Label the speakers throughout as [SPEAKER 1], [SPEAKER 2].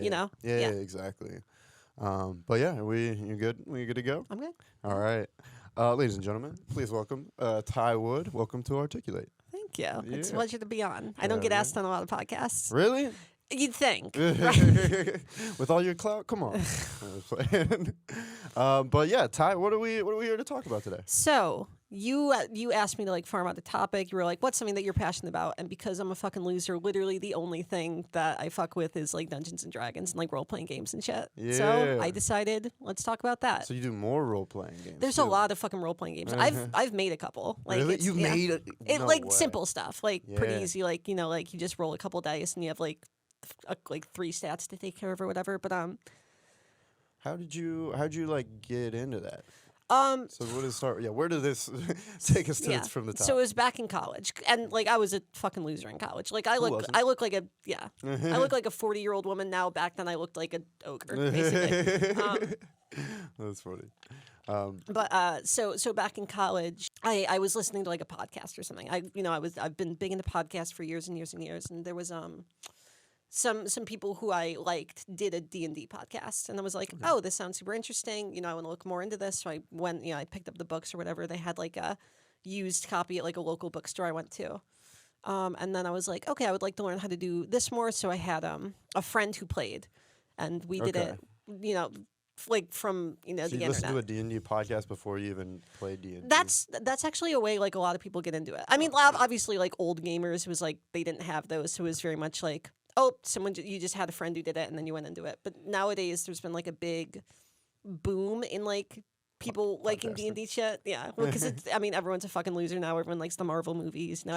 [SPEAKER 1] you know?
[SPEAKER 2] Yeah, exactly. But yeah, you good? We good to go?
[SPEAKER 1] I'm good.
[SPEAKER 2] All right. Ladies and gentlemen, please welcome Ty Wood. Welcome to Articulate.
[SPEAKER 1] Thank you. It's a
[SPEAKER 2] Yeah.
[SPEAKER 1] pleasure to be on. I don't get asked on a lot of podcasts.
[SPEAKER 2] Really?
[SPEAKER 1] You'd think. Right?
[SPEAKER 2] With all your clout? Come on. I was playing. But yeah, Ty, what are we here to talk about today?
[SPEAKER 1] So you asked me to like farm out the topic. You were like, "What's something that you're passionate about?" And because I'm a fucking loser, literally the only thing that I fuck with is like Dungeons and Dragons and like role playing games and shit.
[SPEAKER 2] Yeah.
[SPEAKER 1] So I decided let's talk about that.
[SPEAKER 2] So you do more role playing games?
[SPEAKER 1] There's a lot of fucking role playing games. I've made a couple. Like
[SPEAKER 2] really?
[SPEAKER 1] it's,
[SPEAKER 2] You made it? No
[SPEAKER 1] like
[SPEAKER 2] way.
[SPEAKER 1] simple stuff, like pretty
[SPEAKER 2] Yeah.
[SPEAKER 1] easy. Like like you just roll a couple dice and you have like 3 stats to take care of or whatever. But
[SPEAKER 2] how'd you like get into that? So where did it start? Yeah, where did this take us to from the top?
[SPEAKER 1] So it was back in college, and like I was a fucking loser in college. Like I look like a I look like a 40-year-old woman now. Back then I looked like an ogre, basically.
[SPEAKER 2] That's funny.
[SPEAKER 1] But so back in college, I was listening to like a podcast or something. I've been big into podcasts for years and years and years, and there was some people who I liked did a D&D podcast, and I was like, oh, this sounds super interesting. I want to look more into this. So I went, I picked up the books or whatever. They had like a used copy at like a local bookstore I went to. And then I was like, okay, I would like to learn how to do this more. So I had a friend who played, and we did it, like from the
[SPEAKER 2] you
[SPEAKER 1] internet.
[SPEAKER 2] listened to a D&D podcast before you even played D&D?
[SPEAKER 1] That's actually a way like a lot of people get into it. I mean, obviously like old gamers, it was like they didn't have those, so it was very much like, oh, you just had a friend who did it and then you went into it. But nowadays there's been like a big boom in like people liking D&D shit. Yeah, well, because everyone's a fucking loser now. Everyone likes the Marvel movies. Now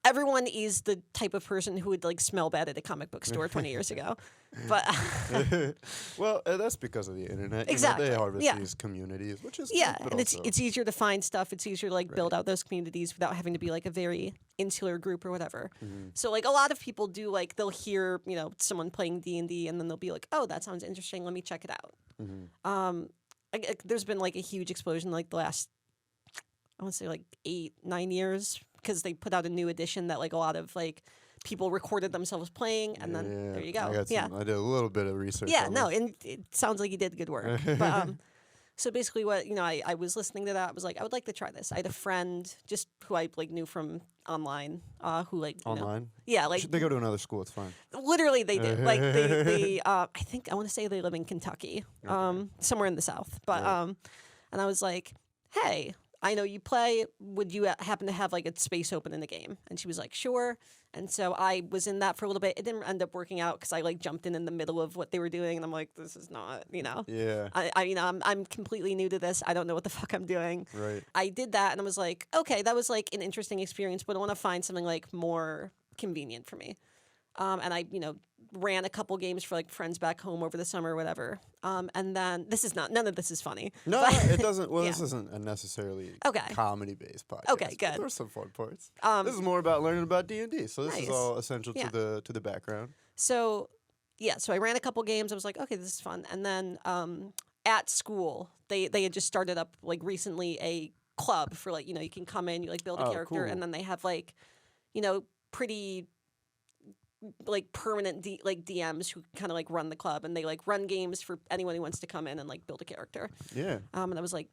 [SPEAKER 1] everyone is the type of person who would like smell bad at a comic book store 20 years ago. But
[SPEAKER 2] well, that's because of the internet.
[SPEAKER 1] Exactly.
[SPEAKER 2] They harvest these communities, which is good, but
[SPEAKER 1] and
[SPEAKER 2] also
[SPEAKER 1] it's easier to find stuff. It's easier to like build out those communities without having to be like a very insular group or whatever. So like a lot of people do like they'll hear someone playing D&D and then they'll be like, oh, that sounds interesting. Let me check it out. There's been like a huge explosion like the last I want to say like 8-9 years because they put out a new edition that like a lot of like people recorded themselves playing and then there you go.
[SPEAKER 2] I did a little bit of research.
[SPEAKER 1] Yeah, no, and it sounds like you did good work. But so basically what I was listening to that, I was like, I would like to try this. I had a friend just who I like knew from online who like
[SPEAKER 2] online.
[SPEAKER 1] Yeah, like
[SPEAKER 2] they go to another school. It's fine.
[SPEAKER 1] Literally, they did. Like they I think I want to say they live in Kentucky, somewhere in the South. But and I was like, hey, I know you play. Would you happen to have like a space open in the game? And she was like, sure. And so I was in that for a little bit. It didn't end up working out because I like jumped in the middle of what they were doing, and I'm like, this is not,
[SPEAKER 2] Yeah.
[SPEAKER 1] I'm completely new to this. I don't know what the fuck I'm doing.
[SPEAKER 2] Right.
[SPEAKER 1] I did that, and I was like, okay, that was like an interesting experience, but I want to find something like more convenient for me. And I, ran a couple games for like friends back home over the summer or whatever. And then none of this is funny.
[SPEAKER 2] No, it doesn't. Well, this isn't a necessarily
[SPEAKER 1] Okay.
[SPEAKER 2] comedy-based podcast.
[SPEAKER 1] Okay, good.
[SPEAKER 2] There's some fun parts. This is more about learning about D&D. So this is all essential to the background.
[SPEAKER 1] So, so I ran a couple games. I was like, okay, this is fun. And then at school, they had just started up like recently a club for like, you can come in, you like build a character,
[SPEAKER 2] cool.
[SPEAKER 1] and then they have like, pretty like permanent DMs who kind of like run the club, and they like run games for anyone who wants to come in and like build a character.
[SPEAKER 2] Yeah.
[SPEAKER 1] And I was like,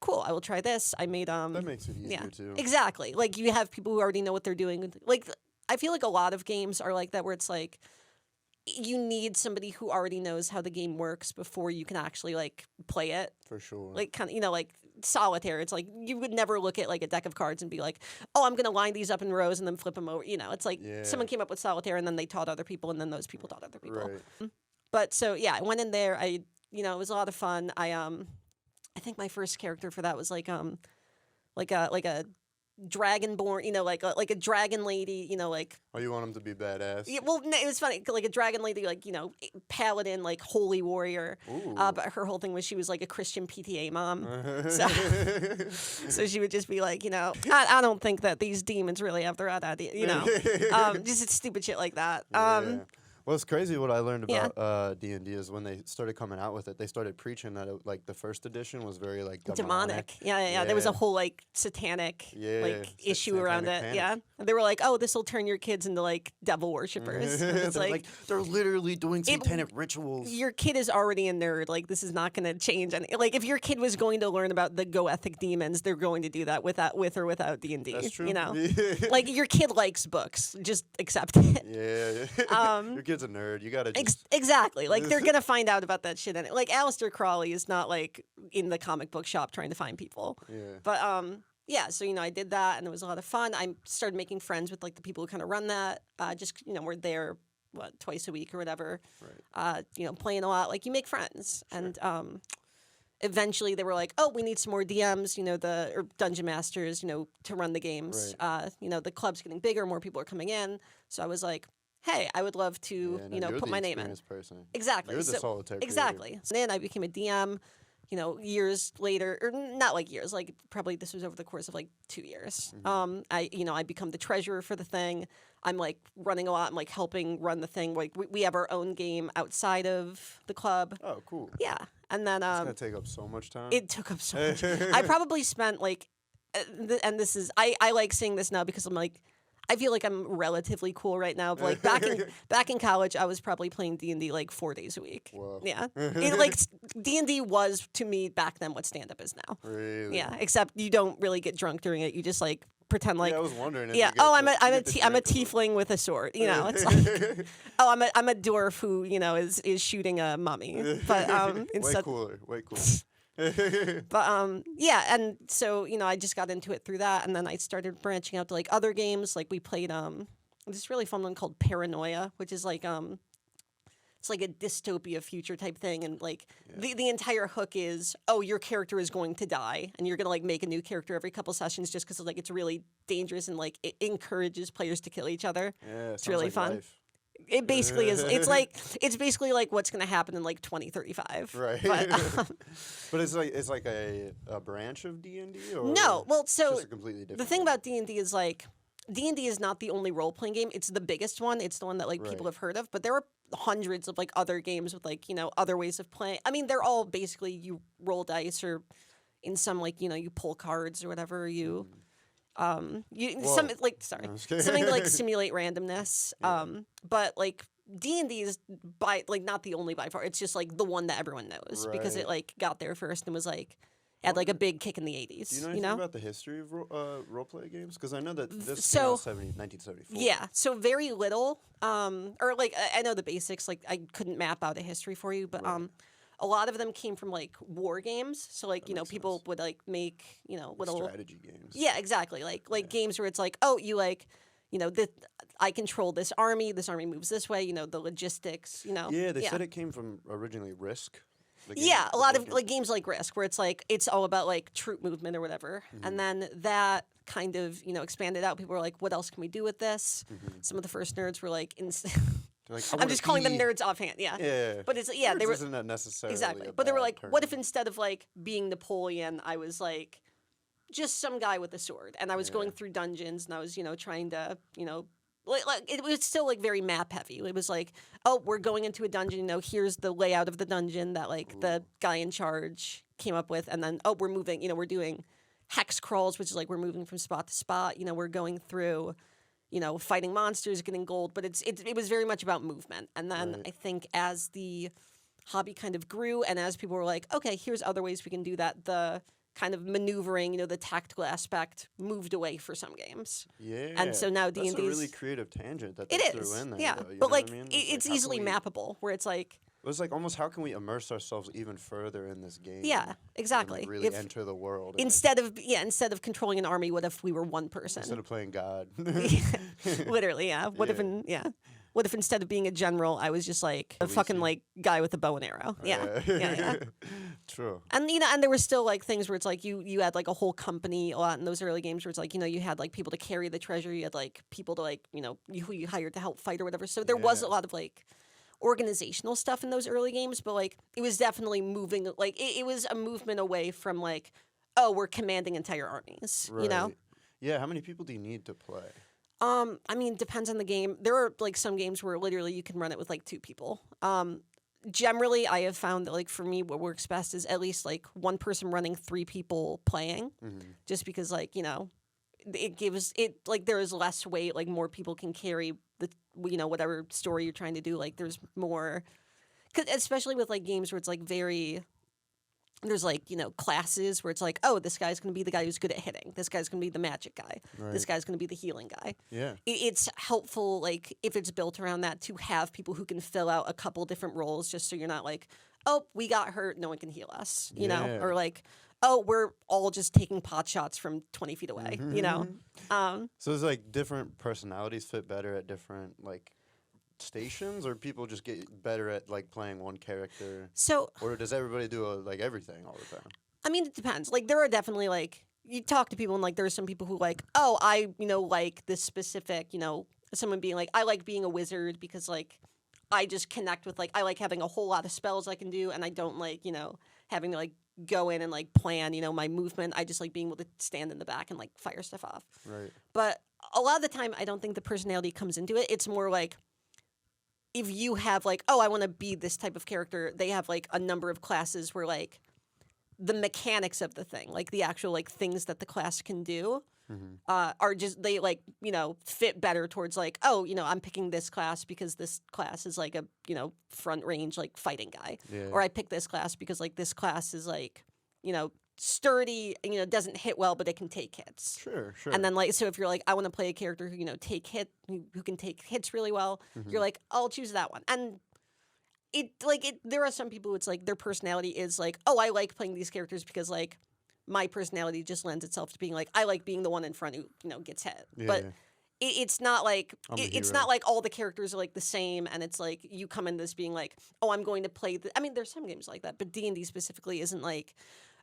[SPEAKER 1] cool, I will try this. I made
[SPEAKER 2] that makes it easier too.
[SPEAKER 1] Exactly. Like you have people who already know what they're doing. Like I feel like a lot of games are like that where it's like you need somebody who already knows how the game works before you can actually like play it.
[SPEAKER 2] For sure.
[SPEAKER 1] Like kind of like solitaire. It's like you would never look at like a deck of cards and be like, oh, I'm gonna line these up in rows and then flip them over. It's like someone came up with solitaire and then they taught other people and then those people taught other people.
[SPEAKER 2] Right.
[SPEAKER 1] But so I went in there. It was a lot of fun. I think my first character for that was like a dragonborn, like a dragon lady, like.
[SPEAKER 2] Oh, you want him to be badass?
[SPEAKER 1] Yeah, well, it was funny, like a dragon lady, like paladin, like holy warrior. But her whole thing was she was like a Christian PTA mom, so she would just be like, I don't think that these demons really have the right idea, just stupid shit like that.
[SPEAKER 2] Yeah. Well, it's crazy what I learned about D&D is when they started coming out with it, they started preaching that like the first edition was very like demonic.
[SPEAKER 1] Yeah. There was a whole like satanic issue around it.
[SPEAKER 2] Panic.
[SPEAKER 1] Yeah. And they were like, oh, this will turn your kids into like devil worshippers. It's like
[SPEAKER 2] they're literally doing satanic rituals.
[SPEAKER 1] Your kid is already a nerd. Like this is not going to change. And like if your kid was going to learn about the Goethic demons, they're going to do that with or without D&D.
[SPEAKER 2] That's true.
[SPEAKER 1] You know, like your kid likes books. Just accept it.
[SPEAKER 2] Yeah. Your kid's a nerd. You gotta just...
[SPEAKER 1] exactly. Like they're gonna find out about that shit. And like Aleister Crowley is not like in the comic book shop trying to find people.
[SPEAKER 2] Yeah.
[SPEAKER 1] But yeah. So I did that, and it was a lot of fun. I started making friends with like the people who kind of run that. Just we're there twice a week or whatever.
[SPEAKER 2] Right.
[SPEAKER 1] Playing a lot. Like you make friends, and eventually they were like, oh, we need some more DMs. Or dungeon masters. To run the games.
[SPEAKER 2] Right.
[SPEAKER 1] The club's getting bigger. More people are coming in. So I was like, hey, I would love to, put my name in.
[SPEAKER 2] Person.
[SPEAKER 1] Exactly.
[SPEAKER 2] You're the solitaire
[SPEAKER 1] exactly.
[SPEAKER 2] creator.
[SPEAKER 1] So then I became a DM, years later, or not like years, like probably this was over the course of like 2 years.
[SPEAKER 2] Mm-hmm.
[SPEAKER 1] I become the treasurer for the thing. I'm like running a lot. I'm like helping run the thing. Like we have our own game outside of the club.
[SPEAKER 2] Oh, cool.
[SPEAKER 1] Yeah. And then
[SPEAKER 2] it's gonna take up so much time.
[SPEAKER 1] It took up so much. I probably spent like, and this is I like saying this now because I'm like, I feel like I'm relatively cool right now. But like back in college, I was probably playing D&D like 4 days a week.
[SPEAKER 2] Whoa.
[SPEAKER 1] Yeah, like D&D was to me back then what stand up is now.
[SPEAKER 2] Really?
[SPEAKER 1] Yeah, except you don't really get drunk during it. You just like pretend like.
[SPEAKER 2] Yeah, I was wondering.
[SPEAKER 1] Yeah. Oh, I'm a tiefling with a sword. It's like I'm a dwarf who is shooting a mummy. But instead.
[SPEAKER 2] Way cooler.
[SPEAKER 1] But yeah, and so I just got into it through that, and then I started branching out to like other games. Like we played this really fun one called Paranoia, which is like it's like a dystopia future type thing, and like the entire hook is, oh, your character is going to die, and you're gonna like make a new character every couple sessions just because like it's really dangerous and like it encourages players to kill each other.
[SPEAKER 2] Yeah,
[SPEAKER 1] it's really
[SPEAKER 2] like
[SPEAKER 1] fun.
[SPEAKER 2] Life.
[SPEAKER 1] It basically is. It's basically like what's going to happen in like 2035.
[SPEAKER 2] Right. But it's like a branch of D&D, or
[SPEAKER 1] no. Well, so
[SPEAKER 2] just a completely different
[SPEAKER 1] the thing about D&D is like D&D is not the only role playing game. It's the biggest one. It's the one that like people have heard of. But there are hundreds of like other games with like other ways of playing. I mean, they're all basically you roll dice, or in some like you pull cards or whatever you. Something to like simulate randomness. But like D&D is not the only by far. It's just like the one that everyone knows because it like got there first and was like had like a big kick in the 80s.
[SPEAKER 2] Do you know anything about the history of role-play games? Because I know that this came out 1974.
[SPEAKER 1] Yeah, so very little. Or like I know the basics. Like I couldn't map out a history for you, but a lot of them came from like war games. So like people would like make little
[SPEAKER 2] strategy games.
[SPEAKER 1] Yeah, exactly. Like games where it's like, oh, you like I control this army moves this way. The logistics.
[SPEAKER 2] Yeah, they said it came from originally Risk.
[SPEAKER 1] A lot of like games like Risk, where it's like it's all about like troop movement or whatever, and then that kind of expanded out. People were like, what else can we do with this? Some of the first nerds were like. I'm just calling them nerds offhand,
[SPEAKER 2] yeah.
[SPEAKER 1] But it's they were
[SPEAKER 2] isn't necessarily
[SPEAKER 1] exactly. But they were like, what if instead of like being Napoleon, I was like just some guy with a sword, and I was going through dungeons, and I was trying to like it was still like very map heavy. It was like, oh, we're going into a dungeon. Here's the layout of the dungeon that like the guy in charge came up with, and then we're moving. We're doing hex crawls, which is like we're moving from spot to spot. We're going through. Fighting monsters, getting gold, but it was very much about movement. And then I think as the hobby kind of grew, and as people were like, okay, here's other ways we can do that, the kind of maneuvering, the tactical aspect moved away for some games.
[SPEAKER 2] Yeah.
[SPEAKER 1] And so now D&D is
[SPEAKER 2] a really creative tangent that they threw in there.
[SPEAKER 1] Yeah,
[SPEAKER 2] though,
[SPEAKER 1] but like it's easily mappable, where it's like.
[SPEAKER 2] It was like almost how can we immerse ourselves even further in this game?
[SPEAKER 1] Yeah, exactly.
[SPEAKER 2] And really enter the world.
[SPEAKER 1] Instead of controlling an army, what if we were one person?
[SPEAKER 2] Instead of playing God.
[SPEAKER 1] Literally, yeah. What if instead of being a general, I was just like a fucking like guy with a bow and arrow? Yeah.
[SPEAKER 2] True.
[SPEAKER 1] And and there were still like things where it's like you had like a whole company a lot in those early games where it's like you had like people to carry the treasure, you had like people to like who you hired to help fight or whatever. So there was a lot of like organizational stuff in those early games, but like it was definitely moving. Like it was a movement away from like, oh, we're commanding entire armies.
[SPEAKER 2] Right. Yeah. How many people do you need to play?
[SPEAKER 1] I mean, depends on the game. There are like some games where literally you can run it with like 2 people. Generally, I have found that like for me, what works best is at least like one person running, 3 people playing, just because like it gives it like there is less weight, like more people can carry the whatever story you're trying to do. Like there's more, 'cause especially with like games where it's like very. There's like, classes where it's like, oh, this guy's going to be the guy who's good at hitting. This guy's going to be the magic guy.
[SPEAKER 2] Right.
[SPEAKER 1] This guy's going to be the healing guy.
[SPEAKER 2] Yeah.
[SPEAKER 1] It's helpful, like, if it's built around that, to have people who can fill out a couple different roles just so you're not like, oh, we got hurt, no one can heal us, you know? Or like, oh, we're all just taking pot shots from 20 feet away, you know?
[SPEAKER 2] So it's like different personalities fit better at different, like, stations, or people just get better at like playing one character?
[SPEAKER 1] So,
[SPEAKER 2] or does everybody do like everything all the time?
[SPEAKER 1] I mean, it depends. Like there are definitely like you talk to people and like there are some people who like, oh, I like this specific, someone being like, I like being a wizard because like I just connect with like I like having a whole lot of spells I can do, and I don't like having to like go in and like plan my movement. I just like being able to stand in the back and like fire stuff off.
[SPEAKER 2] Right.
[SPEAKER 1] But a lot of the time, I don't think the personality comes into it. It's more like, if you have like, oh, I want to be this type of character, they have like a number of classes where like the mechanics of the thing, like the actual like things that the class can do, are just they like fit better towards like, oh, I'm picking this class because this class is like a front range like fighting guy, or I pick this class because like this class is like sturdy, doesn't hit well, but it can take hits.
[SPEAKER 2] Sure.
[SPEAKER 1] And then like, so if you're like, I want to play a character who who can take hits really well, you're like, I'll choose that one. And there are some people, it's like their personality is like, oh, I like playing these characters because like my personality just lends itself to being like, I like being the one in front who gets hit. But it's not like it's not like all the characters are like the same, and it's like you come in this being like, oh, I'm going to play. I mean, there's some games like that, but D&D specifically isn't like,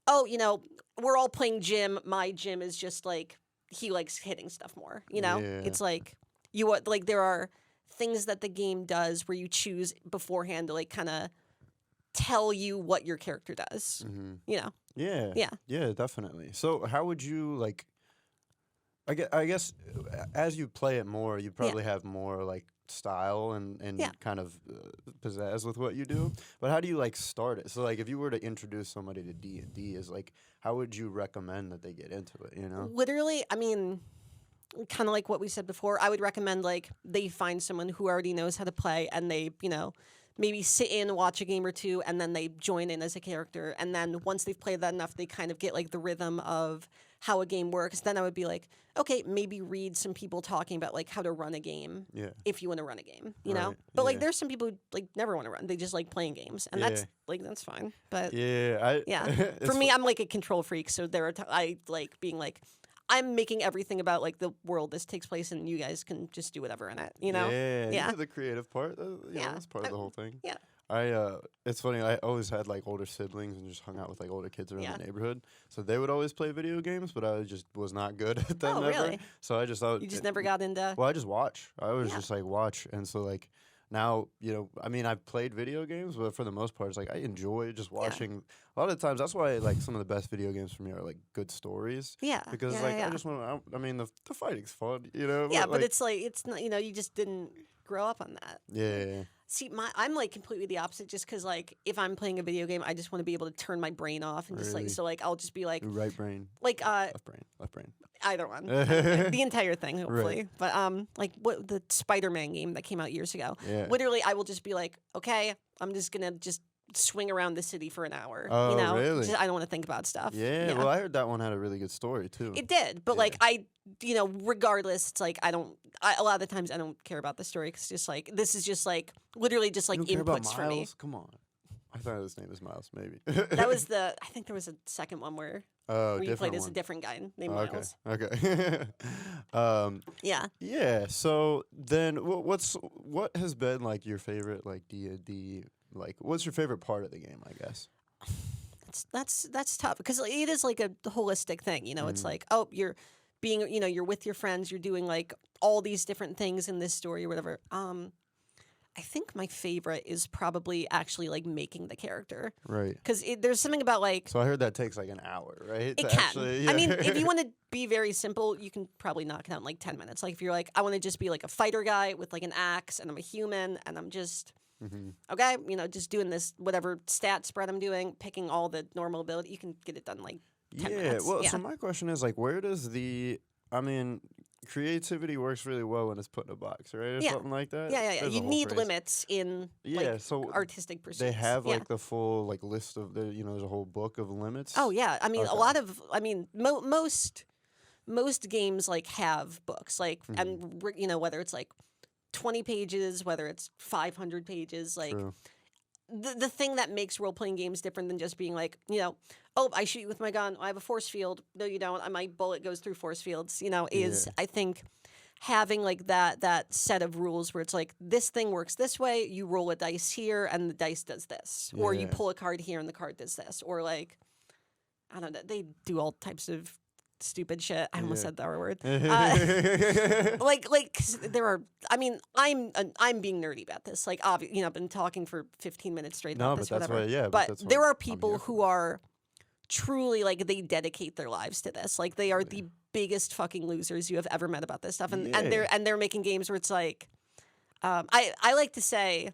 [SPEAKER 1] oh, we're all playing Jim. My Jim is just like he likes hitting stuff more. It's like there are things that the game does where you choose beforehand to like kind of tell you what your character does.
[SPEAKER 2] Yeah, definitely. So how would you like? I guess as you play it more, you probably have more like style and kind of pizzazz with what you do. But how do you like start it? So like if you were to introduce somebody to D&D, is like how would you recommend that they get into it?
[SPEAKER 1] Literally, I mean, kind of like what we said before, I would recommend like they find someone who already knows how to play, and they maybe sit in, watch a game or two, and then they join in as a character. And then once they've played that enough, they kind of get like the rhythm of how a game works. Then I would be like, okay, maybe read some people talking about like how to run a game.
[SPEAKER 2] Yeah.
[SPEAKER 1] If you want to run a game, But like there's some people who like never want to run. They just like playing games, and that's fine. But for me, I'm like a control freak, so there are I like being like, I'm making everything about like the world this takes place, and you guys can just do whatever in it,
[SPEAKER 2] Yeah, you do the creative part. That's part of the whole thing.
[SPEAKER 1] Yeah.
[SPEAKER 2] It's funny. I always had like older siblings and just hung out with like older kids around the neighborhood. So they would always play video games, but I just was not good at them.
[SPEAKER 1] Oh, really?
[SPEAKER 2] So I just thought
[SPEAKER 1] you just never got into.
[SPEAKER 2] Well, I just watch. I always just like watch, and so like now I mean I've played video games, but for the most part, it's like I enjoy just watching. A lot of the times, that's why like some of the best video games for me are like good stories.
[SPEAKER 1] Yeah.
[SPEAKER 2] Because I just want. I mean the fighting's fun,
[SPEAKER 1] Yeah, but it's like it's not. You just didn't grow up on that.
[SPEAKER 2] Yeah.
[SPEAKER 1] See, I'm like completely the opposite. Just because like if I'm playing a video game, I just want to be able to turn my brain off and just like like I'll just be like
[SPEAKER 2] right brain,
[SPEAKER 1] like
[SPEAKER 2] left brain,
[SPEAKER 1] either one, the entire thing hopefully. Right. But like what the Spider-Man game that came out years ago. Yeah. Literally, I will just be like, okay, I'm just gonna just swing around the city for an hour.
[SPEAKER 2] Oh, really?
[SPEAKER 1] I don't want to think about stuff.
[SPEAKER 2] Yeah. Well, I heard that one had a really good story too.
[SPEAKER 1] It did, but like regardless, it's like a lot of the times I don't care about the story because just like this is just like literally just like inputs for me.
[SPEAKER 2] Come on, I thought his name was Miles. Maybe
[SPEAKER 1] that was I think there was a second one where you played as a different guy named Miles.
[SPEAKER 2] Okay. Yeah. So then, what has been like your favorite like D&D? Like, what's your favorite part of the game? I guess.
[SPEAKER 1] That's tough because it is like a holistic thing. It's like, oh, you're being, you're with your friends, you're doing like all these different things in this story or whatever. I think my favorite is probably actually like making the character.
[SPEAKER 2] Right.
[SPEAKER 1] Because there's something about like.
[SPEAKER 2] So I heard that takes like an hour, right?
[SPEAKER 1] It can. Actually, I mean, if you want to be very simple, you can probably knock it out in like 10 minutes. Like if you're like, I want to just be like a fighter guy with like an axe and I'm a human and I'm just. Okay, just doing this, whatever stat spread I'm doing, picking all the normal ability, you can get it done like 10 minutes.
[SPEAKER 2] Well, so my question is like, where does creativity works really well when it's put in a box, right? Or something like that?
[SPEAKER 1] Yeah. You need limits in so artistic pursuits.
[SPEAKER 2] They have like the full like list of there's a whole book of limits.
[SPEAKER 1] Oh yeah, I mean a lot of most games like have books like and whether it's like 20 pages, whether it's 500 pages, like the thing that makes role-playing games different than just being like, oh, I shoot you with my gun, I have a force field, no you don't, my bullet goes through force fields, is I think having like that set of rules where it's like this thing works this way, you roll a dice here and the dice does this, or you pull a card here and the card does this, or like I don't know, they do all types of stupid shit. I almost said that word. Like there are. I mean, I'm being nerdy about this. Like, obviously, I've been talking for 15 minutes straight about this, whatever. But there are people who are truly like they dedicate their lives to this. Like, they are the biggest fucking losers you have ever met about this stuff, and they're making games where it's like, I like to say,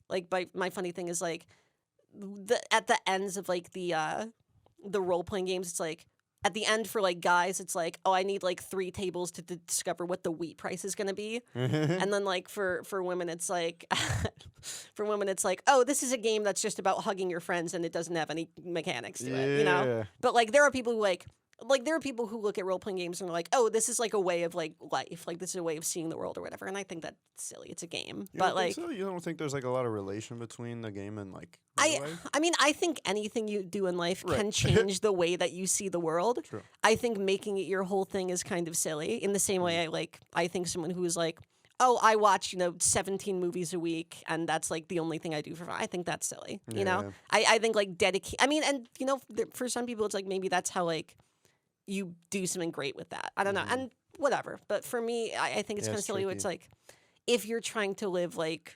[SPEAKER 1] like, my funny thing is like, at the ends of like the role playing games, it's like. At the end for like guys, it's like, oh, I need like 3 tables to discover what the wheat price is going to be. And then like for women, it's like, oh, this is a game that's just about hugging your friends and it doesn't have any mechanics to it, But like there are people who there are people who look at role-playing games and are like, oh, this is like a way of like life. Like this is a way of seeing the world or whatever. And I think that's silly. It's a game.
[SPEAKER 2] But like, so? You don't think there's like a lot of relation between the game and like life?
[SPEAKER 1] I mean, I think anything you do in life can change the way that you see the world.
[SPEAKER 2] True.
[SPEAKER 1] I think making it your whole thing is kind of silly. In the same way I think someone who is like, oh, I watch, 17 movies a week, and that's, like, the only thing I do for fun. I think that's silly, you know? I think, like, dedicate... I mean, and, for some people, it's, like, maybe that's how, like, you do something great with that. I don't know. And whatever. But for me, I think it's kind of silly. It's, like, if you're trying to live, like,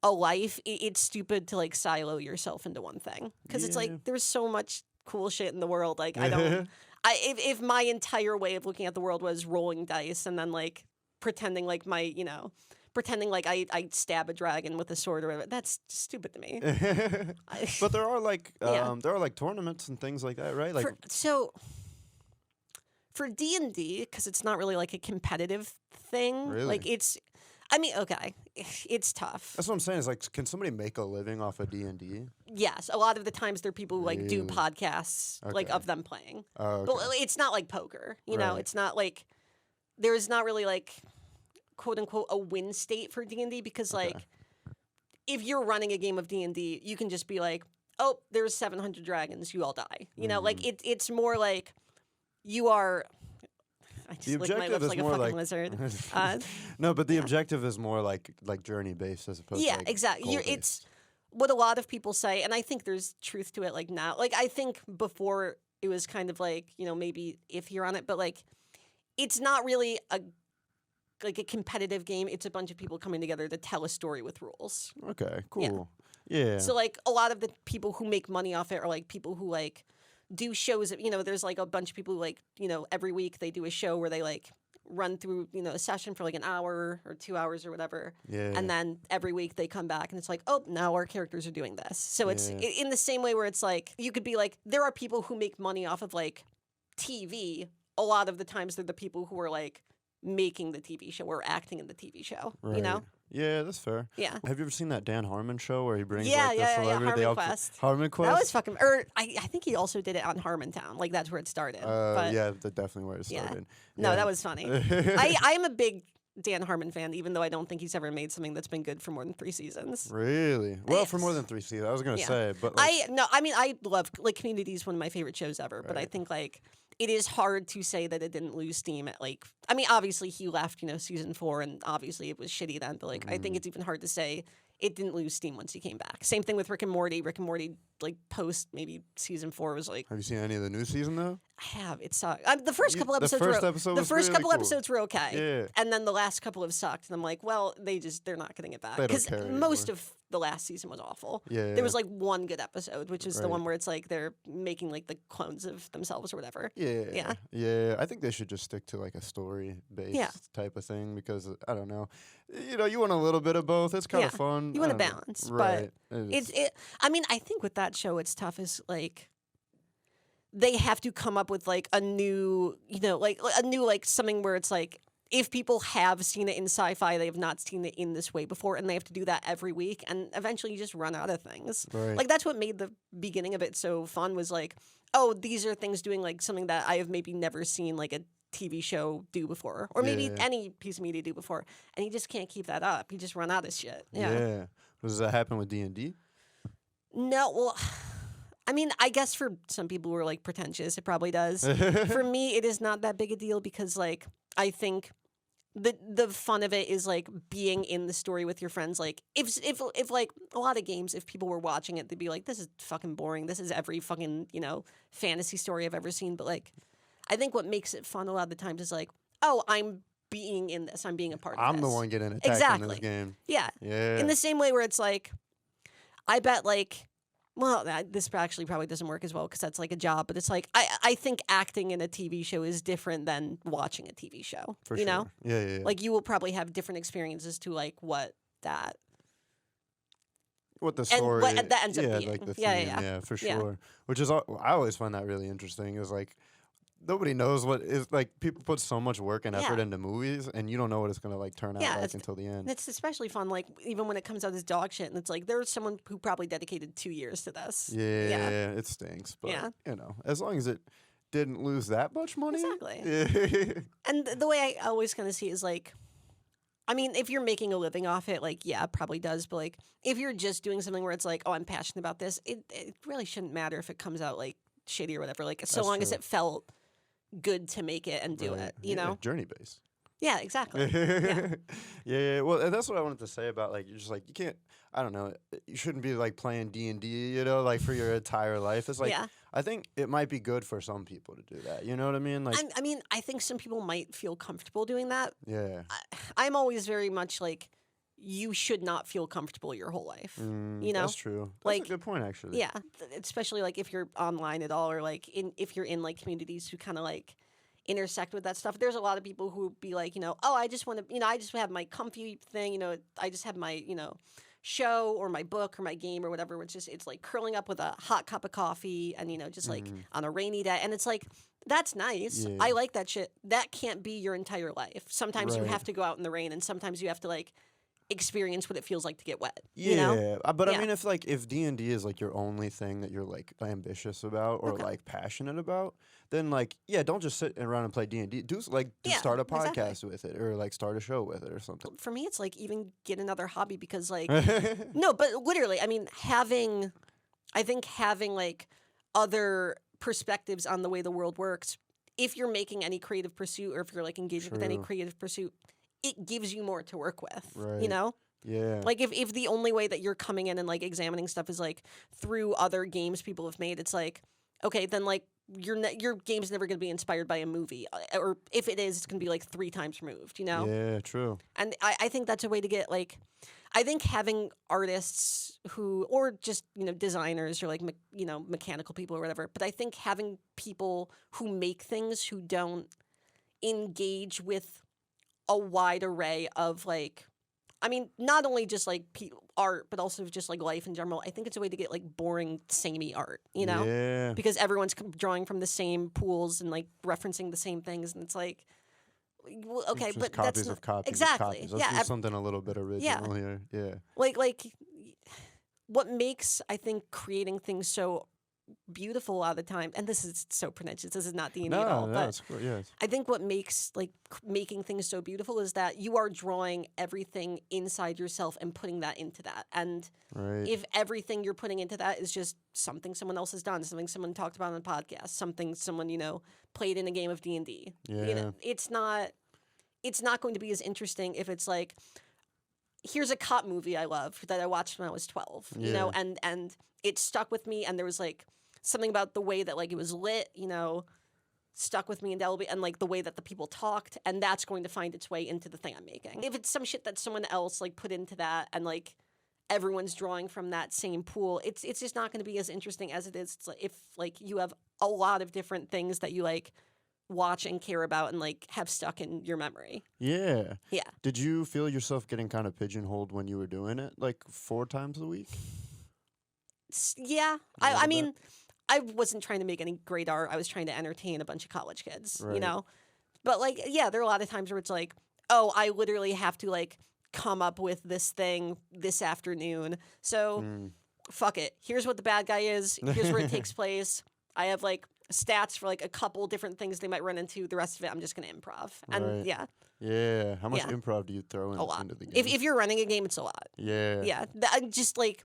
[SPEAKER 1] a life, it's stupid to, like, silo yourself into one thing. Because it's, like, there's so much cool shit in the world. Like, I don't... If my entire way of looking at the world was rolling dice and then, like... pretending like I stab a dragon with a sword or whatever. That's stupid to me.
[SPEAKER 2] But there are like tournaments and things like that, right? Like
[SPEAKER 1] for D&D, because it's not really like a competitive thing.
[SPEAKER 2] Really?
[SPEAKER 1] Like it's tough.
[SPEAKER 2] That's what I'm saying. Is like, can somebody make a living off of D&D?
[SPEAKER 1] Yes, a lot of the times there are people who like do podcasts like of them playing.
[SPEAKER 2] Oh, okay.
[SPEAKER 1] But it's not like poker. You know, it's not like there's not really like quote unquote a win state for D&D because like if you're running a game of D&D, you can just be like, oh, there's 700 dragons, you all die. You know, like it's more like you are. I just lick my lips like a fucking lizard.
[SPEAKER 2] No, but the objective is more like journey based as opposed to like
[SPEAKER 1] exactly. It's what a lot of people say, and I think there's truth to it. Like now, like I think before it was kind of like maybe if you're on it, but like it's not really a competitive game. It's a bunch of people coming together to tell a story with rules.
[SPEAKER 2] Okay, cool. Yeah.
[SPEAKER 1] So like a lot of the people who make money off it are like people who like do shows. There's like a bunch of people who like every week they do a show where they like run through a session for like an hour or 2 hours or whatever.
[SPEAKER 2] Yeah.
[SPEAKER 1] And then every week they come back and it's like, oh, now our characters are doing this. So it's in the same way where it's like you could be like there are people who make money off of like TV. A lot of the times they're the people who are like making the TV show or acting in the TV show,
[SPEAKER 2] Yeah, that's fair.
[SPEAKER 1] Yeah.
[SPEAKER 2] Have you ever seen that Dan Harmon show where he brings
[SPEAKER 1] the
[SPEAKER 2] celebrity?
[SPEAKER 1] Harmon Quest.
[SPEAKER 2] Harmon Quest?
[SPEAKER 1] That was fucking... I think he also did it on Harmontown. Like, that's where it started.
[SPEAKER 2] Yeah, that's definitely where it started.
[SPEAKER 1] No, that was funny. I'm a big Dan Harmon fan, even though I don't think he's ever made something that's been good for more than 3 seasons.
[SPEAKER 2] Really? Well, for more than 3 seasons, I was going to say, but... Like,
[SPEAKER 1] I love... Like, Community is one of my favorite shows ever, but I think, like... It is hard to say that it didn't lose steam at like. I mean, obviously he left, season 4, and obviously it was shitty then. But like, I think it's even hard to say it didn't lose steam once he came back. Same thing with Rick and Morty. Rick and Morty, like post maybe season 4 was like.
[SPEAKER 2] Have you seen any of the new season though?
[SPEAKER 1] I have. It sucked. The first couple episodes.
[SPEAKER 2] The first couple
[SPEAKER 1] episodes were okay.
[SPEAKER 2] Yeah.
[SPEAKER 1] And then the last couple have sucked. And I'm like, well, they're not getting it back
[SPEAKER 2] They don't
[SPEAKER 1] because
[SPEAKER 2] care
[SPEAKER 1] most
[SPEAKER 2] anymore.
[SPEAKER 1] of the last season was awful.
[SPEAKER 2] Yeah.
[SPEAKER 1] There was like one good episode, which is the
[SPEAKER 2] Right.
[SPEAKER 1] one where it's like they're making like the clones of themselves or whatever.
[SPEAKER 2] Yeah. Yeah. I think they should just stick to like a story based type of thing because I don't know. You know, you want a little bit of both. It's kind of fun.
[SPEAKER 1] You want a balance,
[SPEAKER 2] right.
[SPEAKER 1] But I mean, I think with that show, it's tough. Is like they have to come up with like a new, you know, like a new like something where it's like if people have seen it in sci-fi, they have not seen it in this way before, and they have to do that every week, and eventually you just run out of things.
[SPEAKER 2] Right.
[SPEAKER 1] Like that's what made the beginning of it so fun. Was like, oh, these are things doing like something that I have maybe never seen like a TV show do before, or maybe any piece of media do before, and you just can't keep that up. You just run out of shit. Yeah.
[SPEAKER 2] Does that happen with D&D?
[SPEAKER 1] No, well, I mean, I guess for some people who are like pretentious, it probably does. For me, it is not that big a deal because like I think the fun of it is like being in the story with your friends. Like if like a lot of games, if people were watching it, they'd be like, this is fucking boring. This is every fucking, you know, fantasy story I've ever seen. But like, I think what makes it fun a lot of the times is like, oh, I'm being in this. I'm being a part of this.
[SPEAKER 2] I'm the one getting attacked in this game.
[SPEAKER 1] Yeah.
[SPEAKER 2] Yeah.
[SPEAKER 1] In the same way where it's like, I bet like, well, this actually probably doesn't work as well because that's like a job, but it's like, I think acting in a TV show is different than watching a TV show.
[SPEAKER 2] For
[SPEAKER 1] you
[SPEAKER 2] sure.
[SPEAKER 1] know?
[SPEAKER 2] Yeah.
[SPEAKER 1] Like you will probably have different experiences to like what the story
[SPEAKER 2] that
[SPEAKER 1] ends up being.
[SPEAKER 2] like the theme, yeah, for sure.
[SPEAKER 1] Yeah.
[SPEAKER 2] Which is I always find that really interesting. Is like nobody knows what is like people put so much work and effort into movies, and you don't know what it's gonna like turn out like until the end.
[SPEAKER 1] It's especially fun, like even when it comes out as dog shit, and it's like there's someone who probably dedicated 2 years to this.
[SPEAKER 2] Yeah, it stinks, but you know, as long as it didn't lose that much money,
[SPEAKER 1] exactly. And the way I always kind of see it is like, I mean, if you're making a living off it, like, yeah, it probably does. But like, if you're just doing something where it's like, oh, I'm passionate about this, it really shouldn't matter if it comes out like shitty or whatever. Like, so long as it felt good to make it and do it, you know?
[SPEAKER 2] Journey based.
[SPEAKER 1] Yeah, exactly.
[SPEAKER 2] Yeah. Well, and that's what I wanted to say about like, you're just like, you can't, I don't know, you shouldn't be like playing D&D, you know, like for your entire life. It's like, I think it might be good for some people to do that. You know what I mean? Like,
[SPEAKER 1] I mean, I think some people might feel comfortable doing that.
[SPEAKER 2] Yeah.
[SPEAKER 1] I'm always very much like, you should not feel comfortable your whole life. You know?
[SPEAKER 2] That's true. That's
[SPEAKER 1] like,
[SPEAKER 2] a good point, actually.
[SPEAKER 1] Yeah. Especially like if you're online at all or like if you're in like communities who kind of like intersect with that stuff. There's a lot of people who be like, you know, oh, I just want to, you know, I just have my comfy thing, you know, I just have my, you know, show or my book or my game or whatever, which is it's like curling up with a hot cup of coffee and, you know, just like on a rainy day. And it's like, that's nice.
[SPEAKER 2] Yeah.
[SPEAKER 1] I like that shit. That can't be your entire life. Sometimes you have to go out in the rain and sometimes you have to like experience what it feels like to get wet.
[SPEAKER 2] Yeah,
[SPEAKER 1] you know?
[SPEAKER 2] But I mean, if D&D is like your only thing that you're like ambitious about or like passionate about, then like don't just sit around and play D&D. Start a podcast with it or like start a show with it or something.
[SPEAKER 1] For me, it's like even get another hobby because like no, but literally, I mean, I think having like other perspectives on the way the world works. If you're making any creative pursuit or if you're like engaging with any creative pursuit, it gives you more to work with, you know?
[SPEAKER 2] Yeah.
[SPEAKER 1] Like if the only way that you're coming in and like examining stuff is like through other games people have made, it's like, okay, then like your game's never going to be inspired by a movie. Or if it is, it's going to be like 3 times removed, you know?
[SPEAKER 2] Yeah, true.
[SPEAKER 1] And I think that's a way to get like, I think having artists who, or just, you know, designers or like, you know, mechanical people or whatever, but I think having people who make things who don't engage with a wide array of like, I mean, not only just like art, but also just like life in general. I think it's a way to get like boring, samey art, you know?
[SPEAKER 2] Yeah.
[SPEAKER 1] Because everyone's drawing from the same pools and like referencing the same things, and it's like, well, okay,
[SPEAKER 2] just
[SPEAKER 1] but
[SPEAKER 2] copies
[SPEAKER 1] that's
[SPEAKER 2] of copies
[SPEAKER 1] exactly.
[SPEAKER 2] of copies. Let's do something a little bit original here. Yeah.
[SPEAKER 1] Like what makes I think creating things so beautiful a lot of the time, and this is so pretentious, this is not D&D at all, but
[SPEAKER 2] it's cool. Yeah.
[SPEAKER 1] I think what makes like making things so beautiful is that you are drawing everything inside yourself and putting that into that. And if everything you're putting into that is just something someone else has done, something someone talked about on a podcast, something someone, you know, played in a game of D&D, you know, it's not going to be as interesting if it's like, here's a cop movie I love that I watched when I was 12, you know, and it stuck with me, and there was like something about the way that like it was lit, you know, stuck with me indelibly, and like the way that the people talked, and that's going to find its way into the thing I'm making. If it's some shit that someone else like put into that, and like everyone's drawing from that same pool, it's just not going to be as interesting as it is if like you have a lot of different things that you like watch and care about and like have stuck in your memory.
[SPEAKER 2] Yeah.
[SPEAKER 1] Yeah.
[SPEAKER 2] Did you feel yourself getting kind of pigeonholed when you were doing it, like 4 times a week?
[SPEAKER 1] Yeah. I mean, I wasn't trying to make any great art. I was trying to entertain a bunch of college kids, you know? But like, yeah, there are a lot of times where it's like, oh, I literally have to like come up with this thing this afternoon. So fuck it. Here's what the bad guy is. Here's where it takes place. I have like stats for like a couple different things they might run into. The rest of it, I'm just going to improv. And yeah.
[SPEAKER 2] Yeah. How much improv do you throw into the game?
[SPEAKER 1] If you're running a game, it's a lot.
[SPEAKER 2] Yeah.
[SPEAKER 1] Yeah. Just like,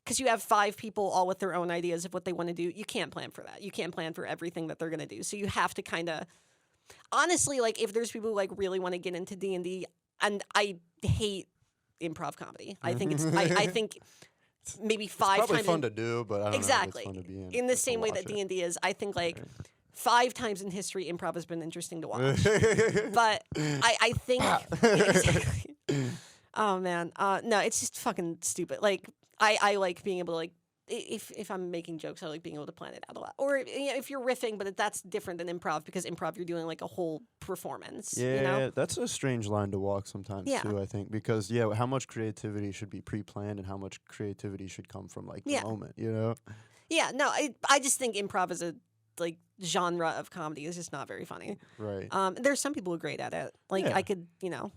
[SPEAKER 1] because you have 5 people all with their own ideas of what they want to do. You can't plan for that. You can't plan for everything that they're going to do. So you have to kind of, honestly, like if there's people who like really want to get into D&D, and I hate improv comedy. I think I think maybe 5 times.
[SPEAKER 2] It's probably fun to do, but I don't know if it's fun to be
[SPEAKER 1] in the same way that D&D is. I think like 5 times in history, improv has been interesting to watch. But I think exactly. Oh man, no, it's just fucking stupid. Like I like being able to like if I'm making jokes, I like being able to plan it out a lot. Or you know, if you're riffing, but that's different than improv because improv you're doing like a whole performance.
[SPEAKER 2] Yeah,
[SPEAKER 1] you know?
[SPEAKER 2] That's a strange line to walk sometimes too. I think because how much creativity should be pre-planned and how much creativity should come from like the moment. You know?
[SPEAKER 1] Yeah, no, I just think improv as a like genre of comedy is just not very funny.
[SPEAKER 2] Right.
[SPEAKER 1] There's some people who are great at it. Like I could, you know.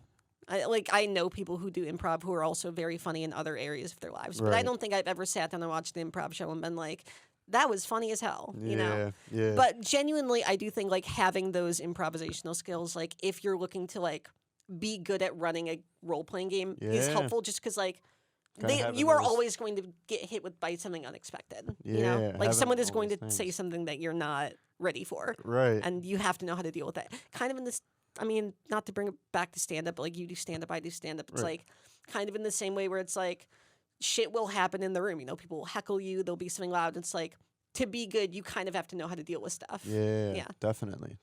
[SPEAKER 1] I know people who do improv who are also very funny in other areas of their lives, but I don't think I've ever sat down and watched an improv show and been like, that was funny as hell, you know?
[SPEAKER 2] Yeah.
[SPEAKER 1] But genuinely, I do think like having those improvisational skills, like if you're looking to like be good at running a role-playing game is helpful just because like you are always going to get hit by something unexpected, you know? Like someone is going to say something that you're not ready for.
[SPEAKER 2] Right.
[SPEAKER 1] And you have to know how to deal with that. Kind of in this, I mean, not to bring it back to stand-up, but like you do stand-up, I do stand-up. It's like kind of in the same way where it's like shit will happen in the room. You know, people will heckle you. There'll be something loud. It's like to be good, you kind of have to know how to deal with stuff.
[SPEAKER 2] Yeah. Definitely.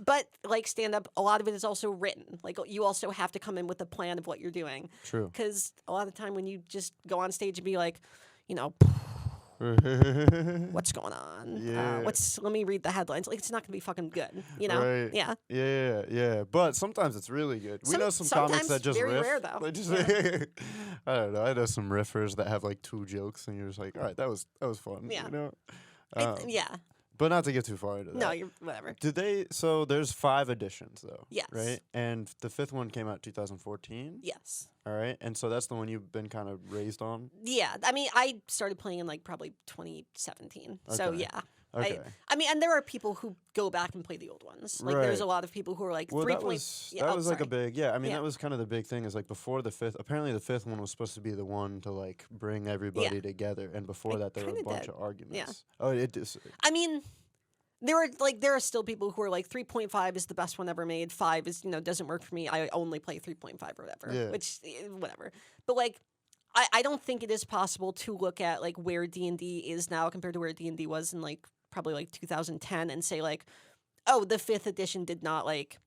[SPEAKER 1] But like stand-up, a lot of it is also written. Like you also have to come in with a plan of what you're doing.
[SPEAKER 2] True.
[SPEAKER 1] Because a lot of the time when you just go on stage and be like, you know, what's going on? Let me read the headlines. Like it's not gonna be fucking good, you know?
[SPEAKER 2] Right.
[SPEAKER 1] Yeah.
[SPEAKER 2] Yeah. But sometimes it's really good. We know some comics that just
[SPEAKER 1] very
[SPEAKER 2] riff.
[SPEAKER 1] Rare, though.
[SPEAKER 2] Just, I don't know. I know some riffers that have like 2 jokes, and you're just like, all right, that was fun.
[SPEAKER 1] Yeah.
[SPEAKER 2] You know?
[SPEAKER 1] Yeah.
[SPEAKER 2] But not to get too far into that.
[SPEAKER 1] No, you're whatever.
[SPEAKER 2] So there's 5 editions though.
[SPEAKER 1] Yes.
[SPEAKER 2] Right? And the 5th one came out 2014.
[SPEAKER 1] Yes.
[SPEAKER 2] All right. And so that's the one you've been kind of raised on?
[SPEAKER 1] Yeah. I mean, I started playing in like probably 2017. Okay. So yeah.
[SPEAKER 2] Okay.
[SPEAKER 1] I mean, and there are people who go back and play the old ones. Like there's a lot of people who are like 3 points.
[SPEAKER 2] That was like a big, I mean, that was kind of the big thing is like before the 5th, apparently the 5th one was supposed to be the one to like bring everybody together. And before that, there were a bunch of arguments. Yeah. Oh, it is. I
[SPEAKER 1] mean, there are still people who are like 3.5 is the best one ever made. 5 is, you know, doesn't work for me. I only play 3.5 or whatever. Yeah. Which whatever. But like I don't think it is possible to look at like where D&D is now compared to where D&D was in like probably like 2010 and say like, oh, the 5th edition did not like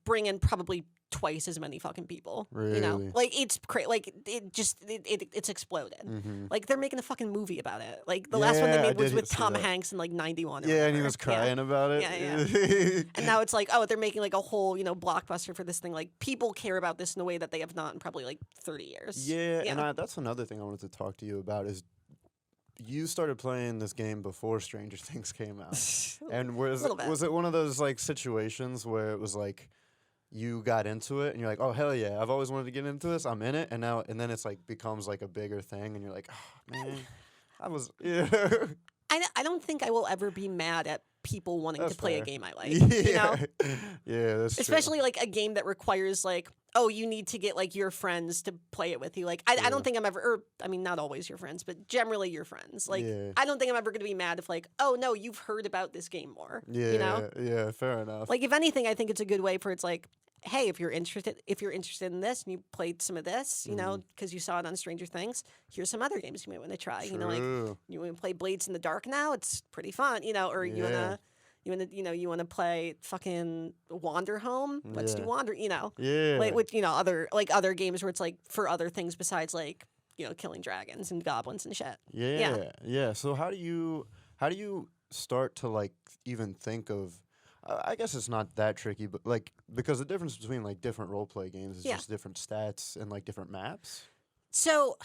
[SPEAKER 1] bring in probably twice as many fucking people.
[SPEAKER 2] Really?
[SPEAKER 1] You know, like it's like it's exploded. Mm-hmm. Like they're making a fucking movie about it. Like the last one they made was with Tom Hanks in like 91.
[SPEAKER 2] Yeah, and he was crying about it.
[SPEAKER 1] Yeah. And now it's like, oh, they're making like a whole, you know, blockbuster for this thing. Like people care about this in a way that they have not in probably like 30 years.
[SPEAKER 2] Yeah, and that's another thing I wanted to talk to you about is you started playing this game before Stranger Things came out. And was it one of those like situations where it was like you got into it and you're like, oh hell yeah, I've always wanted to get into this, I'm in it, and then it's like becomes like a bigger thing and you're like, oh man,
[SPEAKER 1] I don't think I will ever be mad at people wanting to play a game I like.
[SPEAKER 2] Yeah.
[SPEAKER 1] You know?
[SPEAKER 2] Yeah, that's
[SPEAKER 1] especially like a game that requires like, oh, you need to get like your friends to play it with you. Like I don't think I'm ever, or I mean not always your friends, but generally your friends. Like I don't think I'm ever gonna be mad if like, oh no, you've heard about this game more.
[SPEAKER 2] Yeah,
[SPEAKER 1] you know?
[SPEAKER 2] Yeah, fair enough.
[SPEAKER 1] Like if anything, I think it's a good way for it's like, hey, if you're interested in this and you played some of this, you know, because you saw it on Stranger Things, here's some other games you might want to try.
[SPEAKER 2] True.
[SPEAKER 1] You know, like you want to play Blades in the Dark now? It's pretty fun, you know, or you want to, you want to play fucking Wander Home? Let's do Wander,
[SPEAKER 2] Yeah.
[SPEAKER 1] Like with, other games where it's like for other things besides like, killing dragons and goblins and shit.
[SPEAKER 2] Yeah. Yeah. So how do you start to like even think of I guess it's not that tricky, but like because the difference between like different role play games is just different stats and like different maps.
[SPEAKER 1] So